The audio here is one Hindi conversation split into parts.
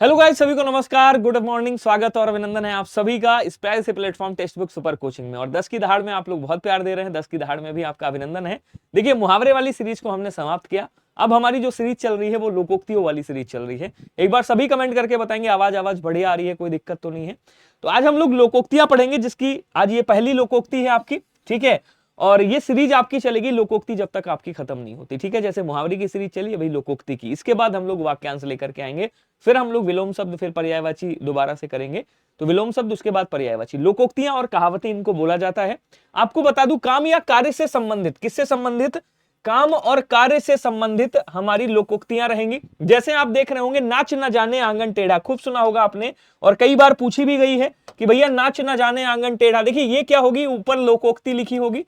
हेलो गाइस, सभी को नमस्कार, गुड मॉर्निंग, स्वागत और अभिनंदन है आप सभी का इस प्यारे से platform text book super coaching में। और 10 की दहाड़ में आप लोग बहुत प्यार दे रहे हैं, 10 की दहाड़ में भी आपका अभिनंदन है। देखिए, मुहावरे वाली सीरीज को हमने समाप्त किया। अब हमारी जो सीरीज चल रही है वो लोकोक्तियों वाली सीरीज चल रही है। एक बार सभी कमेंट करके बताएंगे आवाज बढ़िया आ रही है, कोई दिक्कत तो नहीं है। तो आज हम लोग लोकोक्तियां पढ़ेंगे, जिसकी आज ये पहली लोकोक्ति है आपकी, ठीक है। और ये सीरीज आपकी चलेगी लोकोक्ति जब तक आपकी खत्म नहीं होती, ठीक है। जैसे मुहावरे की सीरीज चली, अभी लोकोक्ति की, इसके बाद हम लोग वाक्यांश लेकर के आएंगे, फिर हम लोग विलोम शब्द, फिर पर्यायवाची दोबारा से करेंगे। तो विलोम शब्द, उसके बाद पर्यायवाची। लोकोक्तियां और कहावतें इनको बोला जाता है। आपको बता दूं, काम या कार्य से संबंधित, किससे संबंधित? काम और कार्य से संबंधित हमारी लोकोक्तियां रहेंगी। जैसे आप देख रहे होंगे, नाच न जाने आंगन टेढ़ा, खूब सुना होगा आपने, और कई बार पूछी भी गई है कि भैया नाच न जाने आंगन टेढ़ा। देखिए ये क्या होगी, ऊपर लोकोक्ति लिखी होगी,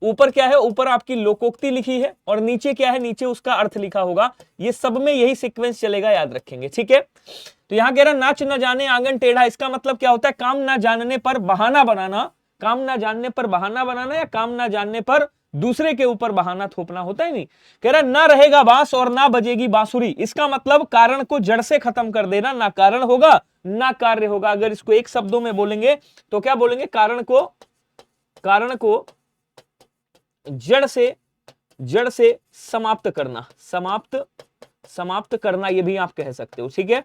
ऊपर क्या है, ऊपर आपकी लोकोक्ति लिखी है, और नीचे क्या है, नीचे उसका अर्थ लिखा होगा। ये सब में यही सीक्वेंस चलेगा, याद रखेंगे, ठीक है। तो यहां कह रहा नाच न जाने आंगन टेढ़ा, इसका मतलब क्या होता है? काम ना जानने पर बहाना बनाना, काम ना जानने पर बहाना बनाना, या काम ना जानने पर दूसरे के ऊपर बहाना थोपना, होता है नहीं। कह रहा ना रहेगा बांस और ना बजेगी बांसुरी, इसका मतलब कारण को जड़ से खत्म कर देना, ना कारण होगा ना कार्य होगा। अगर इसको एक शब्दों में बोलेंगे तो क्या बोलेंगे? कारण को जड़ से समाप्त करना, समाप्त करना, ये भी आप कह सकते हो, ठीक है।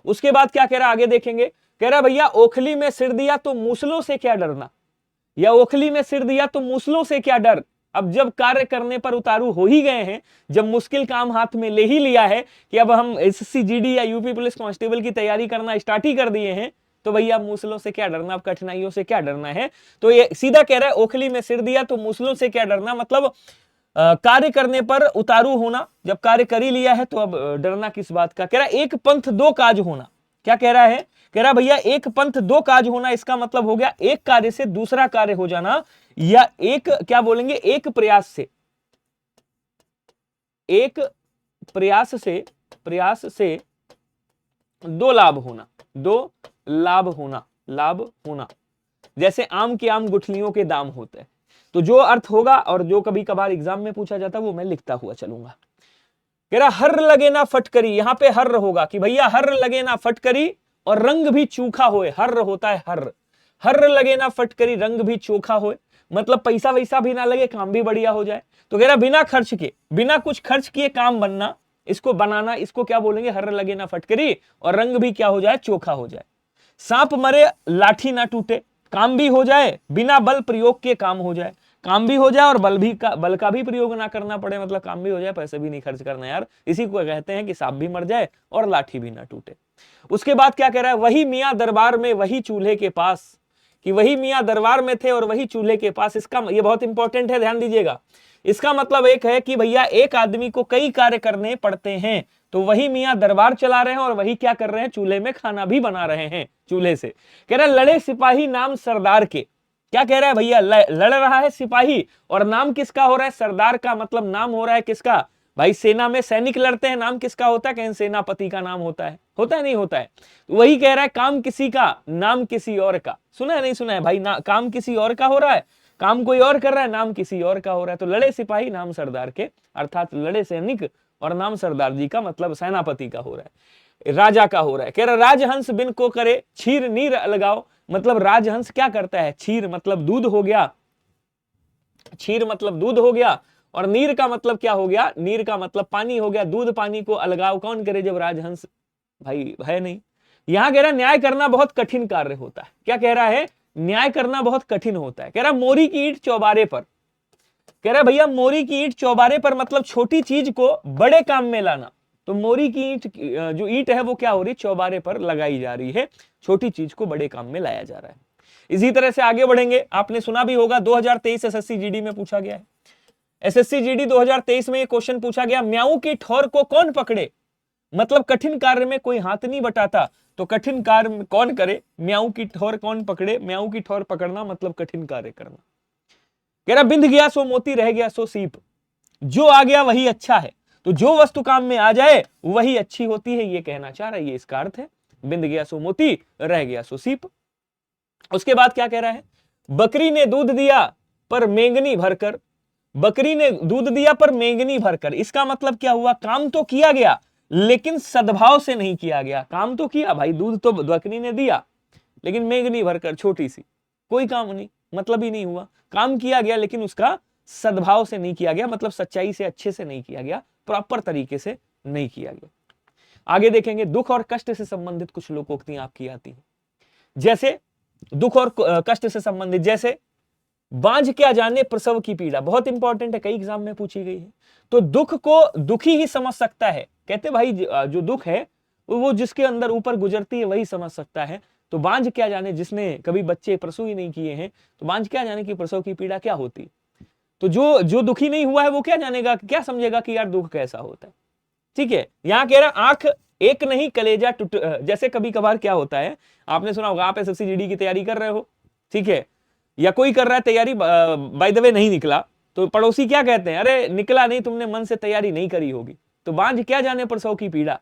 उसके बाद क्या कह रहा, आगे देखेंगे। कह रहा भैया ओखली में सिर दिया तो मूसलों से क्या डरना, या ओखली में सिर दिया तो मूसलों से क्या डर। अब जब कार्य करने पर उतारू हो ही गए हैं, जब मुश्किल काम हाथ में ले ही लिया है कि अब हम एसएससी जीडी या यूपी पुलिस कांस्टेबल की तैयारी करना स्टार्ट ही कर दिए हैं, तो भैया मूसलों से क्या डरना, अब कठिनाइयों से क्या डरना है। तो ये सीधा कह रहा है, ओखली में सिर दिया तो मूसलों से क्या डरना, मतलब कार्य करने पर उतारू होना, जब कार्य कर ही लिया है तो अब डरना किस बात का। कह रहा एक पंथ दो काज होना, क्या कह रहा है? कह रहा भैया एक पंथ दो काज होना, इसका मतलब हो गया एक कार्य से दूसरा कार्य हो जाना, या एक क्या बोलेंगे, एक प्रयास से दो लाभ होना, जैसे आम के आम गुठलियों के दाम होते हैं। तो जो अर्थ होगा और जो कभी कभार एग्जाम में पूछा जाता है वो मैं लिखता हुआ चलूंगा। कह रहा हर लगे ना फटकरी, यहां पे हर होगा कि भैया हर लगे ना फटकरी और रंग भी चूखा होए। हर होता है हर लगे ना फटकरी, रंग भी चोखा होए, मतलब पैसा वैसा भी ना लगे, काम भी बढ़िया हो जाए। तो कह रहा बिना कुछ खर्च किए काम बनना, इसको बनाना, इसको क्या बोलेंगे? हर लगे ना फटकरी, और रंग भी क्या हो जाए? चोखा हो जाए। सांप मरे लाठी ना टूटे, काम भी हो जाए, बिना बल प्रयोग के काम हो जाए, काम भी हो जाए और बल का भी प्रयोग ना करना पड़े, मतलब काम भी हो जाए, पैसे भी नहीं खर्च करना यार। इसी को कहते हैं कि सांप भी मर जाए और लाठी भी ना टूटे। उसके बाद क्या कह रहा है? वही मियां दरबार में वही चूल्हे के पास, कि वही मियां दरबार में थे और वही चूल्हे के पास। इसका ये बहुत इंपॉर्टेंट है, ध्यान दीजिएगा। इसका मतलब एक है कि भैया एक आदमी को कई कार्य करने पड़ते हैं, तो वही मियां दरबार चला रहे हैं और वही क्या कर रहे हैं? चूल्हे में खाना भी बना रहे हैं चूल्हे से। कह रहा लड़े सिपाही नाम सरदार के, क्या कह रहा है भैया? लड़ रहा है सिपाही, और नाम किसका हो रहा है? सरदार का। मतलब नाम हो रहा है किसका? भाई सेना में सैनिक लड़ते हैं, नाम किसका होता है? कहीं सेनापति का नाम होता है नहीं होता है। तो वही कह रहा है, काम किसी का नाम किसी और का। सुना है नहीं सुना है भाई? काम किसी और का हो रहा है, काम कोई और कर रहा है, नाम किसी और का हो रहा है। तो लड़े सिपाही नाम सरदार के, अर्थात लड़े सैनिक और नाम सरदार जी का, मतलब सेनापति का हो रहा है, राजा का हो रहा है। कह रहा राजहंस बिन को करे छीर नीर अलगाओ, मतलब राजहंस क्या करता है? छीर मतलब दूध हो गया, और नीर का मतलब क्या हो गया? नीर का मतलब पानी हो गया। दूध पानी को अलगाव कौन करे जब राजहंस भाई है नहीं। यहां कह रहा न्याय करना बहुत कठिन कार्य होता है। क्या कह रहा है? न्याय करना बहुत कठिन होता है। कह रहा मोरी की ईंट चौबारे पर, कह रहा भैया मोरी की ईंट चौबारे पर, मतलब छोटी चीज को बड़े काम में लाना। तो मोरी की ईंट, जो ईंट है वो क्या हो रही? चौबारे पर लगाई जा रही है, छोटी चीज को बड़े काम में लाया जा रहा है। इसी तरह से आगे बढ़ेंगे। आपने सुना भी होगा, 2023 एसएससी जीडी में पूछा गया है। एसएससी जीडी 2023 में ये क्वेश्चन पूछा गया, म्याऊ की ठोर को कौन पकड़े, मतलब कठिन कार्य में कोई हाथ नहीं बटाता, तो कठिन कार्य कौन करे? म्याऊ की ठोर कौन पकड़े? म्याऊ की ठोर पकड़ना मतलब कठिन कार्य करना। कह रहा बिंद गया सो मोती, रह गया सो सीप, जो आ गया वही अच्छा है। तो जो वस्तु काम में आ जाए वही अच्छी होती है, ये कहना चाह रहा है, ये इसका अर्थ है। बिंद गया सो मोती, रह गया सो सीप। उसके बाद क्या कह रहा है? बकरी ने दूध दिया पर मेंगनी भरकर, बकरी ने दूध दिया पर मेंगनी भरकर, इसका मतलब क्या हुआ? काम तो किया गया लेकिन सद्भाव से नहीं किया गया। काम तो किया भाई, दूध तो बकरी ने दिया, लेकिन मेघनी भरकर छोटी सी, कोई काम नहीं, मतलब ही नहीं हुआ। काम किया गया लेकिन उसका सद्भाव से नहीं किया गया, मतलब सच्चाई से, अच्छे से नहीं किया गया, प्रॉपर तरीके से नहीं किया गया। आगे देखेंगे, दुख और कष्ट से संबंधित कुछ लोकोक्तियां आपकी आती हैं। जैसे दुख और कष्ट से संबंधित, जैसे बांझ क्या जाने प्रसव की पीड़ा, बहुत इंपॉर्टेंट है, कई एग्जाम में पूछी गई है। तो दुख को दुखी ही समझ सकता है, कहते भाई जो दुख है वो जिसके अंदर ऊपर गुजरती है वही समझ सकता है। तो बांझ क्या जाने, जिसने कभी बच्चे प्रसव ही नहीं किए हैं, तो बांझ क्या जाने कि प्रसव की पीड़ा क्या होती। तो जो दुखी नहीं हुआ है वो क्या जानेगा, क्या समझेगा कि यार दुख कैसा होता है। ठीक है, यहां कह रहा आंख एक नहीं कलेजा टूट, जैसे कभी कभार क्या होता है, आपने सुना होगा, आप एसएससी जीडी की तैयारी कर रहे हो, ठीक है, या कोई कर रहा है तैयारी, बाय द वे नहीं निकला, तो पड़ोसी क्या कहते हैं, अरे निकला नहीं, तुमने मन से तैयारी नहीं करी होगी। तो बांझ क्या जाने प्रसव की पीड़ा,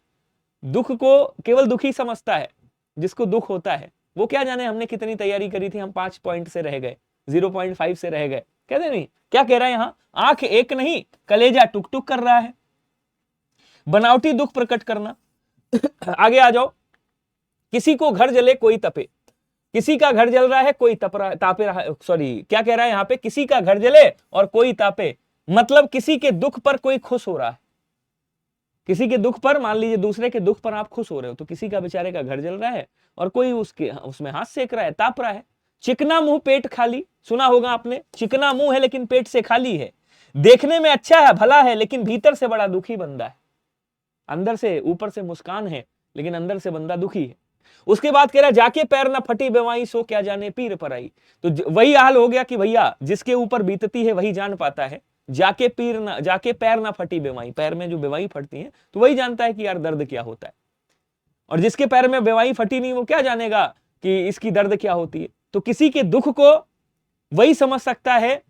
दुख को केवल दुखी समझता है, जिसको दुख होता है वो क्या जाने हमने कितनी तैयारी करी थी, हम 5 पॉइंट से रह गए, 0.5 से रह गए, कहते नहीं। क्या कह रहा है यहां, आंख एक नहीं कलेजा टुक टुक कर रहा है, बनावटी दुख प्रकट करना। आगे आ जाओ, किसी को घर जले कोई तपे, किसी का घर जल रहा है कोई तापे रहा है, सॉरी क्या कह रहा है यहां पे, किसी का घर जले और कोई तापे, मतलब किसी के दुख पर कोई खुश हो रहा है। किसी के दुख पर, मान लीजिए दूसरे के दुख पर आप खुश हो रहे हो, तो किसी का बेचारे का घर जल रहा है और कोई उसमें हाथ सेक रहा है, ताप रहा है। चिकना मुंह पेट खाली, सुना होगा आपने, चिकना मुंह है लेकिन पेट से खाली है, देखने में अच्छा है भला है लेकिन भीतर से बड़ा दुखी बंदा है। अंदर से, ऊपर से मुस्कान है लेकिन अंदर से बंदा दुखी है। उसके बाद कह रहा जाके पैर ना फटी बेवाई सो क्या जाने पीर पर आई। तो वही हाल हो गया कि भैया जिसके ऊपर बीतती है वही जान पाता है, जाके पैर ना फटी बेवाई, पैर में जो बेवाई फटती है तो वही जानता है कि यार दर्द क्या होता है। और जिसके पैर में बेवाई फटी नहीं वो क्या जानेगा कि इसकी दर्द क्या होती है। तो किसी के दुख को वही समझ सकता है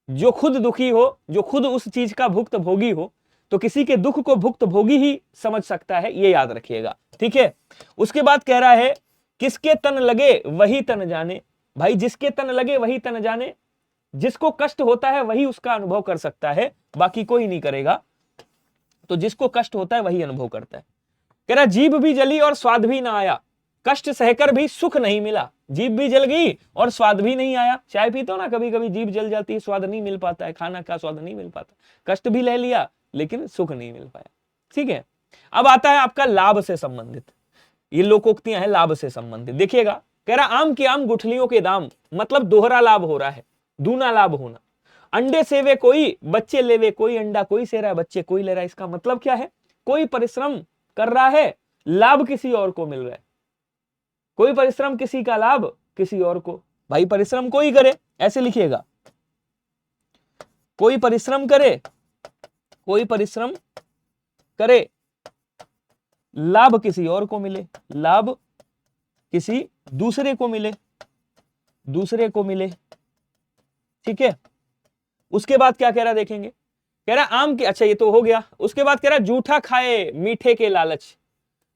जो खुद दुखी हो, जो खुद उस चीज का भुक्त भोगी हो। तो किसी के दुख को भुक्त भोगी ही समझ सकता है, ये याद रखिएगा, ठीक है। उसके बाद कह रहा है किसके तन लगे वही तन जाने, भाई जिसके तन लगे वही तन जाने, जिसको कष्ट होता है वही उसका अनुभव कर सकता है, बाकी कोई नहीं करेगा। तो जिसको कष्ट होता है वही अनुभव करता है। कह रहा जीभ भी जली और स्वाद भी ना आया, कष्ट सहकर भी सुख नहीं मिला। जीभ भी जल गई और स्वाद भी नहीं आया। चाय पीते हो ना, कभी कभी जीभ जल जाती है, स्वाद नहीं मिल पाता है, खाना का स्वाद नहीं मिल पाता, कष्ट भी ले लिया लेकिन सुख नहीं मिल पाया, ठीक है। अब आता है आपका लाभ से संबंधित, ये लोकोक्तियां हैं लाभ से संबंधित, देखिएगा। कह रहा आम के आम गुठलियों के दाम, मतलब दोहरा लाभ हो रहा है, दूना लाभ होना। अंडे सेवे कोई बच्चे लेवे कोई, अंडा कोई से रहा है बच्चे कोई ले रहा है। इसका मतलब क्या है, कोई परिश्रम कर रहा है, लाभ किसी और को मिल रहा है। कोई परिश्रम किसी का लाभ किसी और को, भाई परिश्रम कोई करे, ऐसे लिखिएगा, कोई परिश्रम करे, कोई परिश्रम करे, लाभ किसी और को मिले, लाभ किसी दूसरे को मिले, दूसरे को मिले, ठीक है। उसके बाद क्या कह रहा देखेंगे, कह रहा आम के, अच्छा ये तो हो गया। उसके बाद कह रहा जूठा खाए मीठे के लालच,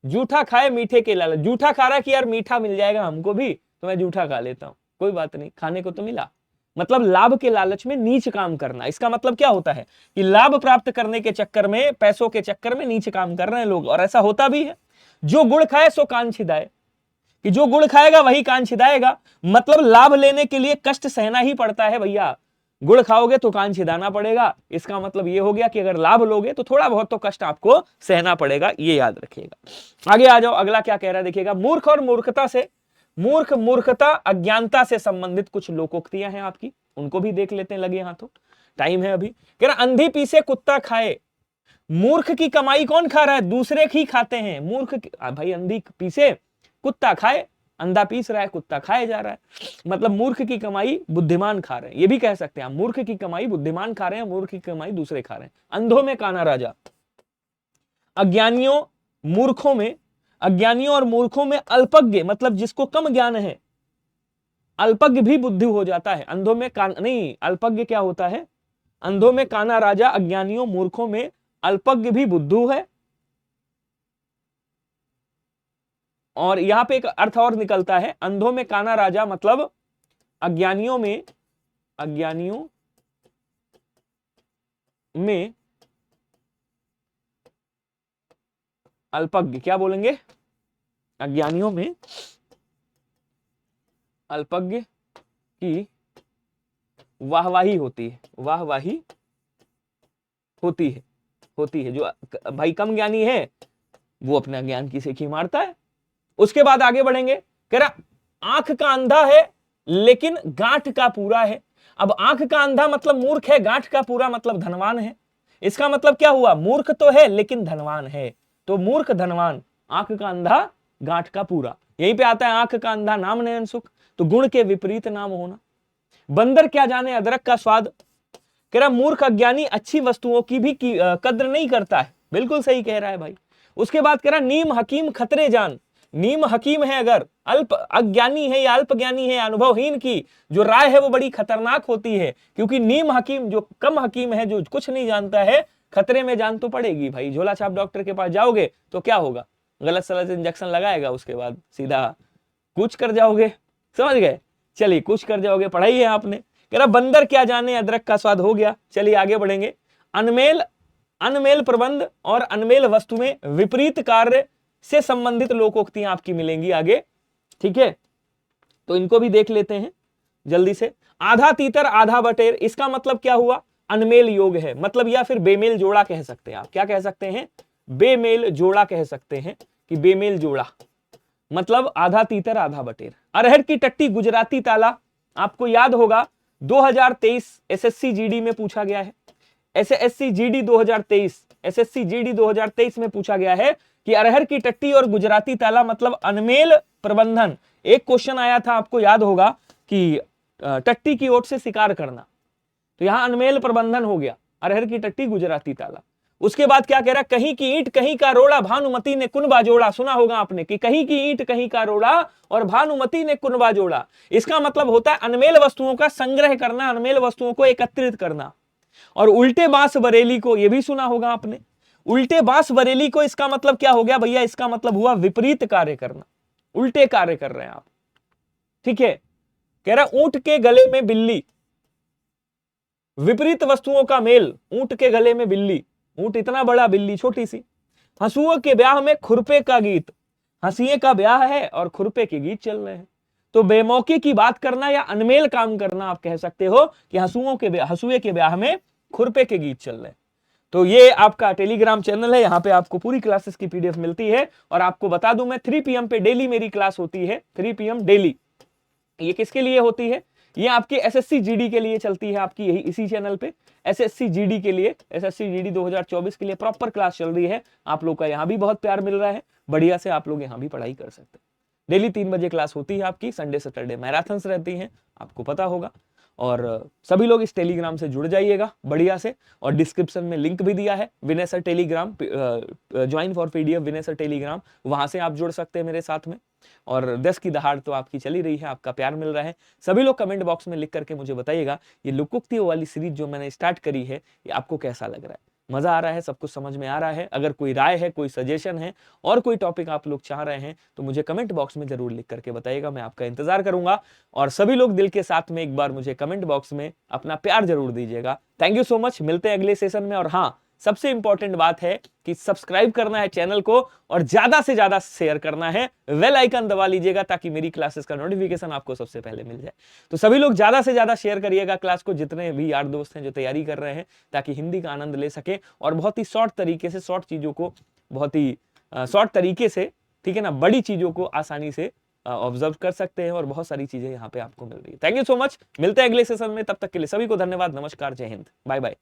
जूठा खाए मीठे के लालच, जूठा खा रहा कि यार मीठा मिल जाएगा हमको भी तो मैं जूठा खा लेता हूं, कोई बात नहीं खाने को तो मिला, मतलब लाभ के लालच में नीच काम करना। इसका मतलब क्या होता है कि लाभ प्राप्त करने के चक्कर में, पैसों के चक्कर में नीच काम कर रहे हैं लोग, और ऐसा होता भी है। जो गुड़ खाए सो कान छिदाए, कि जो गुड़ खाएगा वही कान छिदाएगा, मतलब लाभ लेने के लिए कष्ट सहना ही पड़ता है भैया। गुड़ खाओगे तो कान छिदाना पड़ेगा, इसका मतलब ये हो गया कि अगर लाभ लोगे तो थोड़ा बहुत तो कष्ट आपको सहना पड़ेगा, ये याद रखिएगा। आगे आ जाओ, अगला क्या कह रहा है देखिएगा। मूर्ख और मूर्खता से, मूर्खता अज्ञानता से संबंधित कुछ लोकोक्तियां हैं आपकी, उनको भी देख लेते हैं, लगे हाथों, टाइम है अभी। कह रहा अंधी पीसे कुत्ता खाए, मूर्ख की कमाई कौन खा रहा है, दूसरे ही खाते हैं। मूर्ख भाई अंधी पीसे कुत्ता खाए, अंधा पीस रहा है कुत्ता खाए जा रहा है, मतलब मूर्ख की कमाई बुद्धिमान खा रहे हैं, ये भी कह सकते हैं। मूर्ख की कमाई बुद्धिमान खा रहे हैं, मूर्ख की कमाई दूसरे खा रहे हैं। अंधों में काना राजा, अज्ञानियों मूर्खों में, अज्ञानियों और मूर्खों में अल्पज्ञ, मतलब जिसको कम ज्ञान है, अल्पज्ञ भी बुद्धि हो जाता है। अंधों में नहीं, अल्पज्ञ क्या होता है, अंधों में काना राजा, अज्ञानियों मूर्खों में अल्पज्ञ भी बुद्धू है। और यहां पे एक अर्थ और निकलता है, अंधों में काना राजा मतलब अज्ञानियों में, अज्ञानियों में अल्पज्ञ, क्या बोलेंगे, अज्ञानियों में अल्पज्ञ की वाहवाही होती है, वाहवाही होती है। जो भाई कम ज्ञानी है वो अपना ज्ञान की सेखी मारता है। उसके बाद आगे बढ़ेंगे, कह रहा आंख का अंधा है लेकिन गांठ का पूरा है। अब आंख का अंधा मतलब मूर्ख है, गांठ का पूरा मतलब धनवान है। इसका मतलब क्या हुआ, मूर्ख तो है लेकिन धनवान है। तो मूर्ख धनवान, आंख का अंधा गांठ का पूरा। यहीं पे आता है आंख का अंधा नाम नयन सुख, तो गुण के विपरीत नाम होना। बंदर क्या जाने अदरक का स्वाद, कह रहा मूर्ख अज्ञानी अच्छी वस्तुओं की भी कद्र नहीं करता है। बिल्कुल सही कह रहा है भाई। उसके बाद कह रहा नीम हकीम खतरे जान, नीम हकीम है अगर अल्प अज्ञानी है या अल्प ज्ञानी है, अनुभवहीन की जो राय है वो बड़ी खतरनाक होती है, क्योंकि नीम हकीम जो कम हकीम है, जो कुछ नहीं जानता है, खतरे में जान तो पड़ेगी भाई। झोला छाप डॉक्टर के पास जाओगे तो क्या होगा, गलत सलत इंजेक्शन लगाएगा, उसके बाद सीधा कुछ कर जाओगे, समझ गए। चलिए कुछ कर जाओगे, पढ़ाई है आपने। कह रहा बंदर क्या जाने अदरक का स्वाद हो गया। चलिए आगे बढ़ेंगे। अनमेल प्रबंध और अनमेल वस्तु में विपरीत कार्य से संबंधित लोकोक्तियां आपकी मिलेंगी आगे, ठीक है। तो इनको भी देख लेते हैं जल्दी से। आधा तीतर आधा बटेर, इसका मतलब क्या हुआ, अनमेल योग है, मतलब या फिर बेमेल जोड़ा कह सकते हैं आप। क्या कह सकते हैं, बेमेल जोड़ा कह सकते हैं, कि बेमेल जोड़ा मतलब आधा तीतर आधा बटेर। अरहर की टट्टी गुजराती ताला, आपको याद होगा 2023 एसएससी जीडी में पूछा गया है। एसएससी जीडी 2023 में पूछा गया है कि अरहर की टट्टी और गुजराती ताला मतलब अनमेल प्रबंधन। एक क्वेश्चन आया था, आपको याद होगा, कि टट्टी की ओट से शिकार करना, तो यहां अनमेल प्रबंधन हो गया, अरहर की टट्टी गुजराती ताला। उसके बाद क्या कह रहा, कहीं की ईंट कहीं का रोड़ा, भानुमति ने कुनबा जोड़ा। सुना होगा आपने कि कहीं की ईंट कहीं का रोड़ा और भानुमति ने कुनबा जोड़ा। इसका मतलब होता है अनमेल वस्तुओं का संग्रह करना, अनमेल वस्तुओं को एकत्रित करना। और उल्टे बांस बरेली को, यह भी सुना होगा आपने, उल्टे बांस बरेली को, इसका मतलब क्या हो गया भैया, इसका मतलब हुआ विपरीत कार्य करना, उल्टे कार्य कर रहे हैं आप, ठीक है। कह रहा ऊंट के गले में बिल्ली, विपरीत वस्तुओं का मेल। ऊंट के गले में बिल्ली, ऊंट इतना बड़ा, बिल्ली छोटी सी। हंसुओं के ब्याह में खुरपे का गीत, हंसिए का ब्याह है और खुरपे के गीत चल रहे हैं। तो बेमौके की बात करना या अनमेल काम करना, आप कह सकते हो कि हंसुए के ब्याह में खुरपे के गीत चल रहे हैं। तो ये आपका टेलीग्राम चैनल है, यहाँ पे आपको पूरी क्लासेस की पीडीएफ मिलती है। और आपको बता दूं मैं 3 PM पे डेली मेरी क्लास होती है, 3 PM डेली। ये किसके लिए होती है, ये आपके एसएससी जीडी के लिए चलती है आपकी, यही इसी चैनल पे एसएससी जीडी के लिए, एसएससी जीडी 2024 के लिए प्रॉपर क्लास चल रही है। आप लोग का यहाँ भी बहुत प्यार मिल रहा है, बढ़िया से आप लोग यहाँ भी पढ़ाई कर सकते हैं। डेली 3 बजे क्लास होती है आपकी, संडे सैटरडे मैराथन्स रहती हैं, आपको पता होगा। और सभी लोग इस टेलीग्राम से जुड़ जाइएगा बढ़िया से। और डिस्क्रिप्शन में लिंक भी दिया है, Vinay sir Telegram, join for PDF Vinay sir Telegram, वहां से आप जुड़ सकते हैं मेरे साथ में। और 10 की दहाड़ तो आपकी चली रही है, आपका प्यार मिल रहा है। सभी लोग कमेंट बॉक्स में लिख करके मुझे बताइएगा, ये लुकोक्तियों वाली सीरीज जो मैंने स्टार्ट करी है, ये आपको कैसा लग रहा है, मजा आ रहा है, सब कुछ समझ में आ रहा है। अगर कोई राय है, कोई सजेशन है और कोई टॉपिक आप लोग चाह रहे हैं तो मुझे कमेंट बॉक्स में जरूर लिख करके बताइएगा, मैं आपका इंतजार करूंगा। और सभी लोग दिल के साथ में एक बार मुझे कमेंट बॉक्स में अपना प्यार जरूर दीजिएगा। थैंक यू सो मच, मिलते हैं अगले सेशन में। और हाँ, सबसे इंपॉर्टेंट बात है कि सब्सक्राइब करना है चैनल को और ज्यादा से ज्यादा शेयर करना है, बेल आइकन दबा लीजिएगा ताकि मेरी क्लासेस का नोटिफिकेशन आपको सबसे पहले मिल जाए। तो सभी लोग ज्यादा से ज्यादा शेयर करिएगा क्लास को, जितने भी यार दोस्त हैं जो तैयारी कर रहे हैं, ताकि हिंदी का आनंद ले सके और बहुत ही शॉर्ट तरीके से, शॉर्ट चीजों को बहुत ही शॉर्ट तरीके से, ठीक है ना, बड़ी चीजों को आसानी से ऑब्जर्व कर सकते हैं। और बहुत सारी चीजें यहाँ पे आपको मिल रही है। थैंक यू सो मच, मिलते हैं अगले सेशन में, तब तक के लिए सभी को धन्यवाद, नमस्कार, जय हिंद, बाय बाय।